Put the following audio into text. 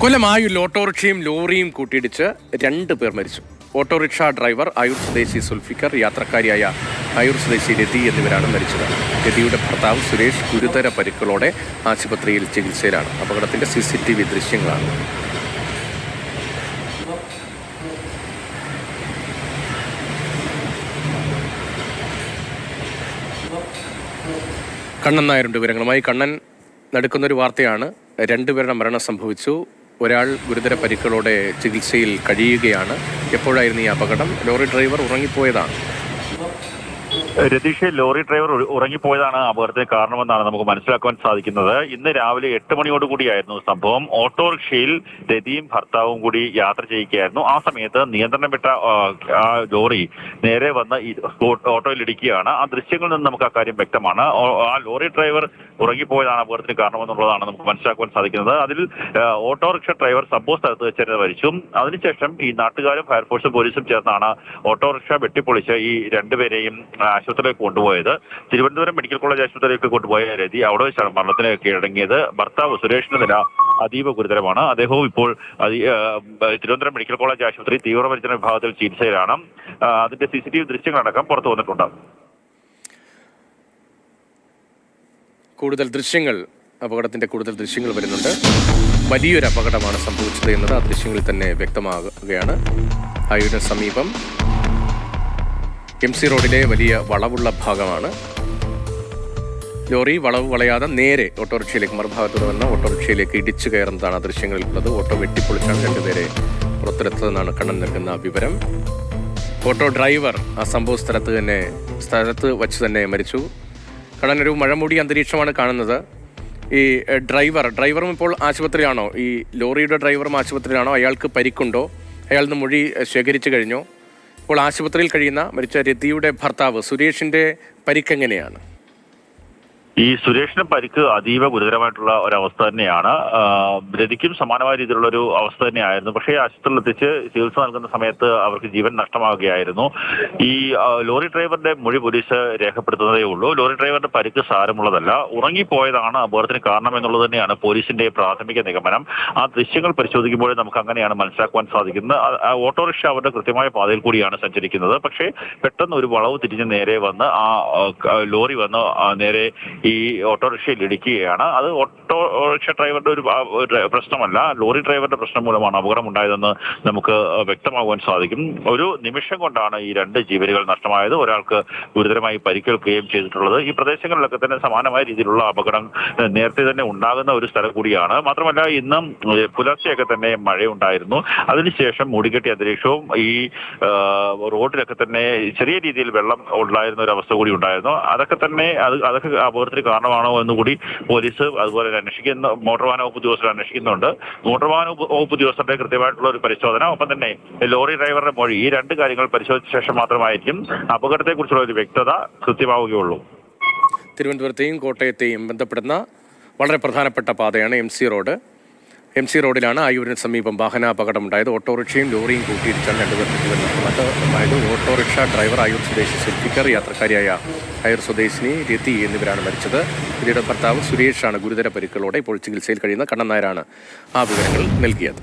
കൊല്ലം ആയൂരിൽ ഓട്ടോറിക്ഷയും ലോറിയും കൂട്ടിയിടിച്ച് 2 പേർ മരിച്ചു. ഓട്ടോറിക്ഷ ഡ്രൈവർ ആയൂർ സ്വദേശി സുൽഫിക്കർ, യാത്രക്കാരിയായ ആയൂർ സ്വദേശി രതി എന്നിവരാണ് മരിച്ചത്. രതിയുടെ ഭർത്താവ് സുരേഷ് ഗുരുതര പരിക്കുകളോടെ ആശുപത്രിയിൽ ചികിത്സയിലാണ്. അപകടത്തിന്റെ CCTV ദൃശ്യങ്ങളാണ്. കണ്ണൻ നായരുടെ വിവരങ്ങളുമായി. കണ്ണൻ, നടക്കുന്നൊരു വാർത്തയാണ്. 2 പേരുടെ മരണം സംഭവിച്ചു. ഒരാൾ ഗുരുതര പരിക്കുകളോടെ ചികിത്സയിൽ കഴിയുകയാണ്. എപ്പോഴായിരുന്നു ഈ അപകടം? ലോറി ഡ്രൈവർ ഉറങ്ങിപ്പോയതാണ്. രതീഷ്, ലോറി ഡ്രൈവർ ഉറങ്ങിപ്പോയതാണ് അപകടത്തിന് കാരണമെന്നാണ് നമുക്ക് മനസ്സിലാക്കാൻ സാധിക്കുന്നത്. ഇന്ന് രാവിലെ 8 മണിയോടുകൂടിയായിരുന്നു സംഭവം. ഓട്ടോറിക്ഷയിൽ രതിയും ഭർത്താവും കൂടി യാത്ര ചെയ്യുകയായിരുന്നു. ആ സമയത്ത് നിയന്ത്രണം വിട്ട ആ ലോറി നേരെ വന്ന് ഈ ഓട്ടോയിൽ ഇടിക്കുകയാണ്. ആ ദൃശ്യങ്ങളിൽ നിന്ന് നമുക്ക് ആ കാര്യം വ്യക്തമാണ്. ആ ലോറി ഡ്രൈവർ ഉറങ്ങിപ്പോയതാണ് അപകടത്തിന് കാരണമെന്നുള്ളതാണ് നമുക്ക് മനസ്സിലാക്കാൻ സാധിക്കുന്നത്. അതിൽ ഓട്ടോറിക്ഷ ഡ്രൈവർ സംഭവ സ്ഥലത്ത് വെച്ച് മരിച്ചു. അതിനുശേഷം ഈ നാട്ടുകാരും ഫയർഫോഴ്സും പോലീസും ചേർന്നാണ് ഓട്ടോറിക്ഷ വെട്ടിപ്പൊളിച്ച് ഈ 2 പേരെയും ആശുപത്രിയിലേക്ക് കൊണ്ടുപോയത്. തിരുവനന്തപുരം മെഡിക്കൽ കോളേജ് ആശുപത്രിയിലേക്ക് കൊണ്ടുപോയ രതി അവിടെ വെച്ചാണ് മരണത്തിന് കീഴടങ്ങിയത്. ഭർത്താവ് സുരേഷിന്റെ നില അതീവ ഗുരുതരമാണ്. അദ്ദേഹവും ഇപ്പോൾ തിരുവനന്തപുരം മെഡിക്കൽ കോളേജ് ആശുപത്രി തീവ്രപരിചരണ വിഭാഗത്തിൽ ചികിത്സയിലാണ്. അതിന്റെ CCTV ദൃശ്യങ്ങളടക്കം പുറത്തു വന്നിട്ടുണ്ട്. അപകടത്തിന്റെ കൂടുതൽ ദൃശ്യങ്ങൾ വരുന്നുണ്ട്. വലിയൊരു അപകടമാണ് സംഭവിച്ചത് എന്നത് ആ ദൃശ്യങ്ങളിൽ തന്നെ വ്യക്തമാകുകയാണ്. ആയൂരിന് സമീപം MC റോഡിലെ വലിയ വളവുള്ള ഭാഗമാണ്. ലോറി വളവ് വളയാതെ നേരെ ഓട്ടോറിക്ഷയിലേക്ക്, മറുഭാഗത്ത് വന്ന ഓട്ടോറിക്ഷയിലേക്ക് ഇടിച്ചു കയറുന്നതാണ് ആ ദൃശ്യങ്ങളിലുള്ളത്. ഓട്ടോ വെട്ടിപ്പൊളിച്ചാണ് 2 പേരെ പുറത്തെടുത്തതെന്നാണ് കണ്ണൻ നൽകുന്ന വിവരം. ഓട്ടോ ഡ്രൈവർ ആ സംഭവ സ്ഥലത്ത് വച്ച് തന്നെ മരിച്ചു. കണ്ണൻ, ഒരു മഴമൂടിയ അന്തരീക്ഷമാണ് കാണുന്നത്. ഈ ഡ്രൈവറും ഇപ്പോൾ ആശുപത്രിയിലാണോ? ഈ ലോറിയുടെ ഡ്രൈവറും ആശുപത്രിയിലാണോ? അയാൾക്ക് പരിക്കുണ്ടോ? അയാൾ നിന്ന് മൊഴി ശേഖരിച്ചു കഴിഞ്ഞോ? ഇപ്പോൾ ആശുപത്രിയിൽ കഴിയുന്ന മരിച്ച രതിയുടെ ഭർത്താവ് സുരേഷിന്റെ പരിക്കെങ്ങനെയാണ്? ഈ സുരേഷിന് പരിക്ക് അതീവ ഗുരുതരമായിട്ടുള്ള ഒരവസ്ഥ തന്നെയാണ്. രതിക്കും സമാനമായ രീതിയിലുള്ള ഒരു അവസ്ഥ തന്നെയായിരുന്നു. പക്ഷേ ആശുപത്രിയിൽ എത്തിച്ച് ചികിത്സ നൽകുന്ന സമയത്ത് അവർക്ക് ജീവൻ നഷ്ടമാവുകയായിരുന്നു. ഈ ലോറി ഡ്രൈവറുടെ മൊഴി പോലീസ് രേഖപ്പെടുത്തുന്നതേ ഉള്ളൂ. ലോറി ഡ്രൈവറുടെ പരിക്ക് സാരമുള്ളതല്ല. ഉറങ്ങിപ്പോയതാണ് അപകടത്തിന് കാരണം എന്നുള്ളത് തന്നെയാണ് പോലീസിന്റെ പ്രാഥമിക നിഗമനം. ആ ദൃശ്യങ്ങൾ പരിശോധിക്കുമ്പോഴേ നമുക്ക് അങ്ങനെയാണ് മനസ്സിലാക്കുവാൻ സാധിക്കുന്നത്. ഓട്ടോറിക്ഷ അവരുടെ കൃത്യമായ പാതയിൽ കൂടിയാണ് സഞ്ചരിക്കുന്നത്. പക്ഷേ പെട്ടെന്ന് ഒരു വളവ് തിരിഞ്ഞ് നേരെ വന്ന് ആ ലോറി വന്ന് നേരെ ഈ ഓട്ടോറിക്ഷയിൽ ഇടിക്കുകയാണ്. അത് ഓട്ടോറിക്ഷ ഡ്രൈവറുടെ ഒരു പ്രശ്നമല്ല, ലോറി ഡ്രൈവറുടെ പ്രശ്നം മൂലമാണ് അപകടം ഉണ്ടായതെന്ന് നമുക്ക് വ്യക്തമാകുവാൻ സാധിക്കും. ഒരു നിമിഷം കൊണ്ടാണ് ഈ 2 ജീവനുകൾ നഷ്ടമായത്. ഒരാൾക്ക് ഗുരുതരമായി പരിക്കേൽക്കുകയും ചെയ്തിട്ടുള്ളത്. ഈ പ്രദേശങ്ങളിലൊക്കെ തന്നെ സമാനമായ രീതിയിലുള്ള അപകടം നേരത്തെ തന്നെ ഉണ്ടാകുന്ന ഒരു സ്ഥലം കൂടിയാണ്. മാത്രമല്ല ഇന്നും പുലർച്ചെയൊക്കെ തന്നെ മഴയുണ്ടായിരുന്നു. അതിനുശേഷം മൂടിക്കെട്ടിയ അന്തരീക്ഷവും ഈ റോഡിലൊക്കെ തന്നെ ചെറിയ രീതിയിൽ വെള്ളം ഉണ്ടായിരുന്ന ഒരു അവസ്ഥ കൂടി ഉണ്ടായിരുന്നു. അതൊക്കെ അപകടത്തിന് കാരണമാണോ എന്നുകൂടി പോലീസ് അതുപോലെ അന്വേഷിക്കുന്ന മോട്ടോർ വാഹന വകുപ്പ് ഉദ്യോഗസ്ഥർ അന്വേഷിക്കുന്നുണ്ട്. മോട്ടോർ വാഹന വകുപ്പ് ഉദ്യോഗസ്ഥരുടെ കൃത്യമായിട്ടുള്ള ഒരു പരിശോധന, ഒപ്പം തന്നെ ലോറി ഡ്രൈവറുടെ മൊഴി, ഈ 2 കാര്യങ്ങൾ പരിശോധിച്ച ശേഷം മാത്രമായിരിക്കും അപകടത്തെക്കുറിച്ചുള്ള ഒരു വ്യക്തത കൃത്യമാവുകയുള്ളൂ. തിരുവനന്തപുരത്തെയും കോട്ടയത്തെയും ബന്ധപ്പെടുന്ന വളരെ പ്രധാനപ്പെട്ട പാതയാണ് MC റോഡിലാണ് ആയൂരിന് സമീപം വാഹനാപകടമുണ്ടായത്. ഓട്ടോറിക്ഷയും ലോറിയും കൂട്ടിയിടിച്ചാണ് 2 പേർക്ക് ജീവൻ നഷ്ടമായത്. ഓട്ടോറിക്ഷ ഡ്രൈവർ ആയൂർ സ്വദേശി സുൽഫിക്കർ, യാത്രക്കാരിയായ ആയൂർ സ്വദേശിനി രതി എന്നിവരാണ് മരിച്ചത്. രതിയുടെ ഭർത്താവ് സുരേഷാണ് ഗുരുതര പരിക്കുകളോടെ ഇപ്പോൾ ചികിത്സയിൽ കഴിയുന്ന. കണ്ണൻ നായരാണ് ആ വിവരങ്ങൾ നൽകിയത്.